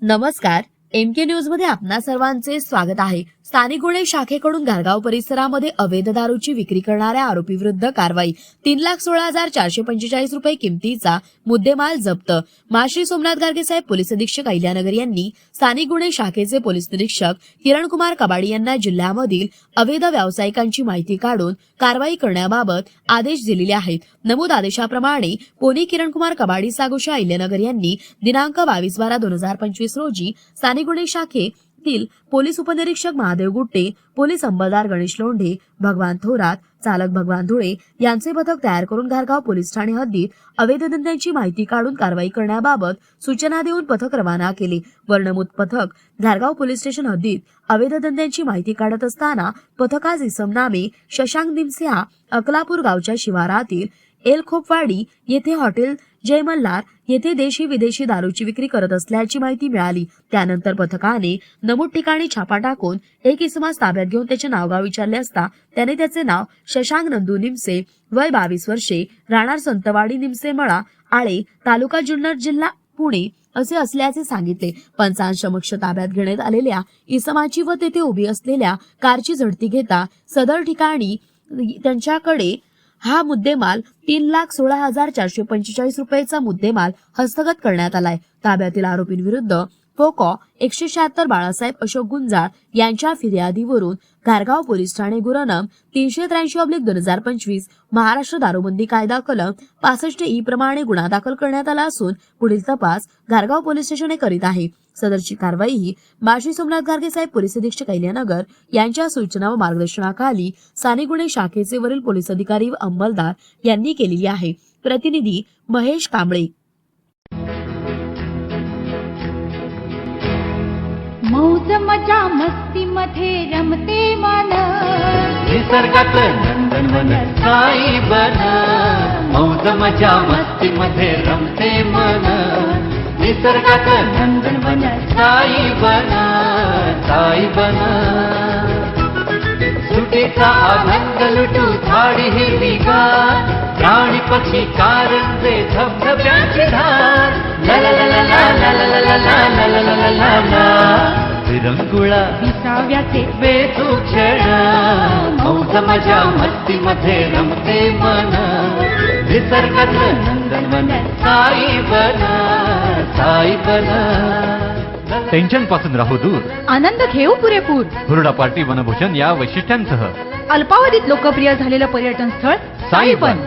नमस्कार, MK news मध्ये आपणा सर्वांचे स्वागत आहे। स्थानिक गुन्हे शाखेकडून घारगाव परिसरामध्ये अवैध दारूची विक्री करणाऱ्या आरोपीविरुद्ध कारवाई। 3,16,445 रुपये किमतीचा मुद्देमाल जप्त। माश्री सोमनाथ गार्गे साहेब पोलीस अधीक्षक अहिल्यानगर यांनी स्थानिक गुन्हे शाखेचे पोलीस निरीक्षक किरण कुमार कबाडी यांना जिल्ह्यामधील अवैध व्यावसायिकांची माहिती काढून कारवाई करण्याबाबत आदेश दिलेले आहेत। नमूद आदेशाप्रमाणे पोनी किरण कुमार कबाडी सागोशा अहिल्यानगर यांनी दिनांक 22/12/2025 रोजी स्थानिक गुन्हे शाखेतील पोलीस उपनिरीक्षक महादेव गुट्टे, पोलीस अंमलदार गणेश लोंढे, भगवान थोरात, चालक भगवान धुळे यांचे पथक तयार करून घारगाव पोलीस ठाणे हद्दीत अवैध धंद्यांची माहिती काढून कारवाई करण्याबाबत सूचना देऊन पथक रवाना केले। वर्णमूत पथक घारगाव पोलीस स्टेशन हद्दीत अवैध धंद्यांची माहिती काढत असताना पथकास इसम नामे शशांक दिमसे हा अकलापूर गावच्या शिवारातील एलखोपवाडी येथे हॉटेल जय मल्हार येथे देशी विदेशी दारूची विक्री करत असल्याची माहिती मिळाली। त्यानंतर पथकाने नमूद ठिकाणी छापा टाकून एक इसमास ताब्यात घेऊन त्याचे नावगाव विचारले असता त्याने त्याचे नाव शशांक नंदू निमसे, वय 22 वर्षे, राहणार संतवाडी निमसे मळा, आळे, तालुका जुन्नर, जिल्हा पुणे असे असल्याचे सांगितले। पंचांसमक्ष ताब्यात घेण्यात आलेल्या इसमाची व तेथे उभी असलेल्या कारची झडती घेता सदर ठिकाणी त्यांच्याकडे हा मुद्देमाल 3,16,445 रुपयाचा मुद्देमाल हस्तगत करण्यात आलाय। ताब्यातील आरोपींविरुद्ध पोकॉ 176 बाळासाहेब अशोक गुंजाळ यांच्या फिर्यादीवरून घारगाव पोलीस ठाणे गुन्हा 383/2025 महाराष्ट्र दारूबंदी कायदा कलम 65E प्रमाणे गुन्हा दाखल करण्यात आला असून पुढील तपास घारगाव पोलीस स्टेशन करीत आहे। सदरची कारवाई ही माश्री सोमनाथ गार्गे साहेब पोलीस अधीक्षक अहिल्यानगर यांच्या सूचना व मार्गदर्शनाखाली स्थानिक गुन्हे शाखेचे वरील पोलीस अधिकारी व अंमलदार यांनी केलेली आहे। प्रतिनिधी महेश कांबळे। मौज मजा मस्ती मध्ये रमते मन, निसर्गात नंदनवन साई बन। मौज मजा मस्ती मध्ये रमते मन, निसर्गात नंदनवन साई बन, साई बन। सुटीचा आनंद लुटू झाडी हिरवीगार, प्राणी पक्षी कारंजे धबधब्याची धार। ला ला ला ला ला ला ला ला ला ला ला ला ला ला। विरंगुळा विसाव्याचे वेचू क्षण, मौज मजा मस्ती मध्ये रमते मन, निसर्गात नंदनवन साई बन, साई बन। टेन्शन पासून राहू दूर, आनंद घेऊ पुरेपूर। हुरडा पार्टी वनभोजन या वैशिष्ट्यांसह अल्पावधीत लोकप्रिय झालेलं पर्यटन स्थळ साईबन।